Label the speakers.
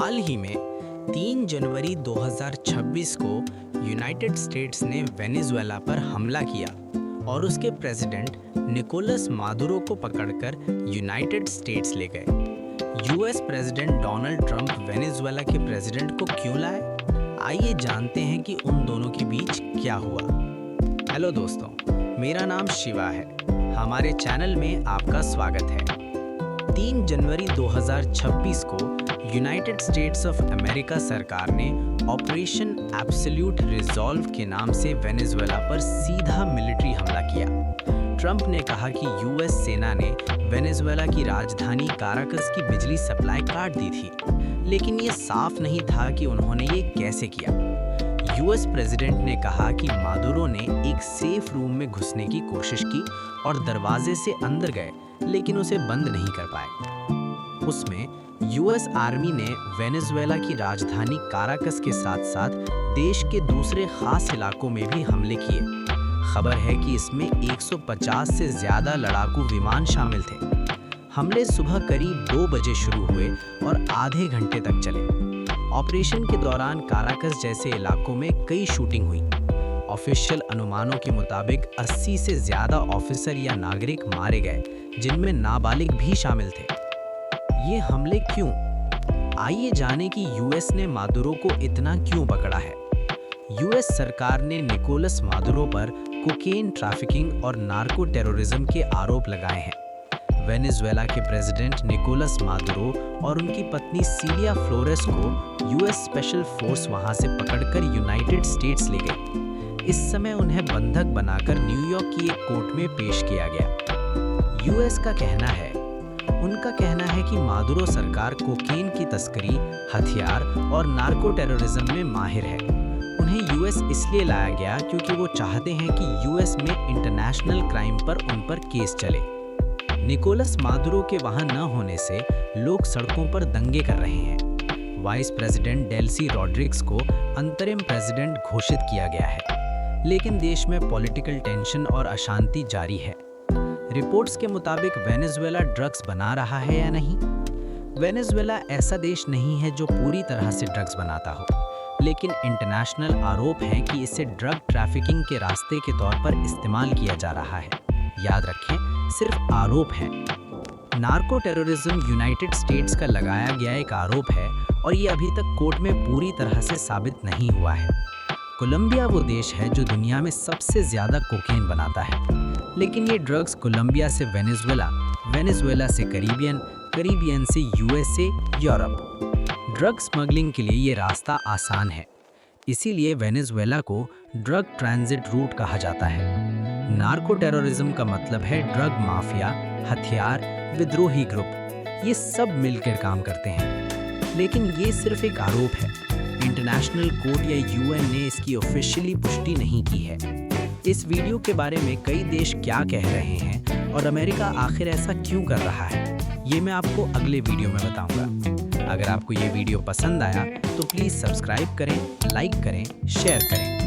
Speaker 1: हाल ही में 3 जनवरी 2026 को United states ने वेनेजुएला पर हमला किया और उसके प्रेसिडेंट निकोलस मादुरो को पकड़कर यूनाइटेड स्टेट्स ले गए। US president Donald Trump Venezuela के प्रेसिडेंट को क्यों लाए? आइए जानते हैं कि उन दोनों के बीच क्या हुआ। हेलो दोस्तों, मेरा नाम शिवा है। हमारे चैनल में आपका स्वागत है। 3 जनवरी 2026 को यूनाइटेड स्टेट्स ऑफ अमेरिका सरकार ने ऑपरेशन एब्सोल्यूट रिजॉल्व के नाम से वेनेजुएला पर सीधा मिलिट्री हमला किया। ट्रंप ने कहा कि यूएस सेना ने वेनेजुएला की राजधानी काराकस की बिजली सप्लाई काट दी थी, लेकिन ये साफ नहीं था कि उन्होंने ये कैसे किया। यूएस प्रेसिडेंट ने कहा कि मादुरो ने एक सेफ रूम में घुसने की कोशिश की और दरवाजे से अंदर गए, लेकिन उसे बंद नहीं कर पाए। उसमें यूएस आर्मी ने वेनेजुएला की राजधानी काराकस के साथ साथ देश के दूसरे खास इलाकों में भी हमले किए। खबर है कि इसमें 150 से ज्यादा लड़ाकू विमान शामिल थे। हमले सुबह करीब 2 बजे शुरू हुए और आधे घंटे तक चले। ऑपरेशन के दौरान काराकस जैसे इलाकों में कई शूटिंग हुई। ऑफिशियल अनुमानों के मुताबिक 80 से ज्यादा ऑफिसर या नागरिक मारे गए, जिनमें नाबालिग भी शामिल थे। ये हमले क्यों? आइए जानें कि यूएस ने मादुरो को इतना क्यों पकड़ा है। यूएस सरकार ने निकोलस मादुरो पर कोकेन ट्रैफिकिंग और नार्को टेररिज्म के आरोप लगाए हैं। वेनेजुएला के प्रेसिडेंट निकोलस मादुरो और उनकी पत्नी सिलिया फ्लोरेस को यूएस स्पेशल फोर्स वहां से पकड़कर यूनाइटेड स्टेट्स ले गई। इस समय उन्हें बंधक बनाकर न्यूयॉर्क की एक कोर्ट में पेश किया गया। यूएस का कहना है कि मादुरो सरकार कोकेन की तस्करी, हथियार और नार्को टेररिज्म में माहिर है। उन्हें यूएस इसलिए लाया गया क्योंकि वो चाहते हैं कि यूएस में इंटरनेशनल क्राइम पर उन पर केस चले। निकोलस मादुरो के वहां न होने से लोग सड़कों पर दंगे कर रहे हैं। वाइस प्रेसिडेंट डेल्सी रॉड्रिग्स को अंतरिम प्रेसिडेंट घोषित किया गया है, लेकिन देश में पॉलिटिकल टेंशन और अशांति जारी है। रिपोर्ट्स के मुताबिक वेनेजुएला ड्रग्स बना रहा है या नहीं? वेनेजुएला ऐसा देश नहीं है जो पूरी तरह से ड्रग्स बनाता हो, लेकिन इंटरनेशनल आरोप हैं कि इसे ड्रग ट्रैफिकिंग के रास्ते के तौर पर इस्तेमाल किया जा रहा है। याद रखें, सिर्फ आरोप है। नार्को टेररिज्म यूनाइटेड स्टेट्स का लगाया गया एक आरोप है और ये अभी तक कोर्ट में पूरी तरह से साबित नहीं हुआ है। कोलंबिया वो देश है जो दुनिया में सबसे ज्यादा कोकेन बनाता है, लेकिन ये ड्रग्स कोलंबिया से वेनेजुएला, वेनेजुएला से कैरिबियन, कैरिबियन से यूएसए, यूरोप। ड्रग स्मगलिंग के लिए ये रास्ता आसान है, इसीलिए वेनेजुएला को ड्रग ट्रांजिट रूट कहा जाता है। नार्को टेररिज्म का मतलब है ड्रग माफिया, हथियार, विद्रोही ग्रुप, ये सब मिलकर काम करते हैं। लेकिन ये सिर्फ एक आरोप है। इंटरनेशनल कोर्ट या यूएन ने इसकी ऑफिशियली पुष्टि नहीं की है। इस वीडियो के बारे में कई देश क्या कह रहे हैं और अमेरिका आखिर ऐसा क्यों कर रहा है, ये मैं आपको अगले वीडियो में बताऊंगा। अगर आपको ये वीडियो पसंद आया तो प्लीज़ सब्सक्राइब करें, लाइक करें, शेयर करें।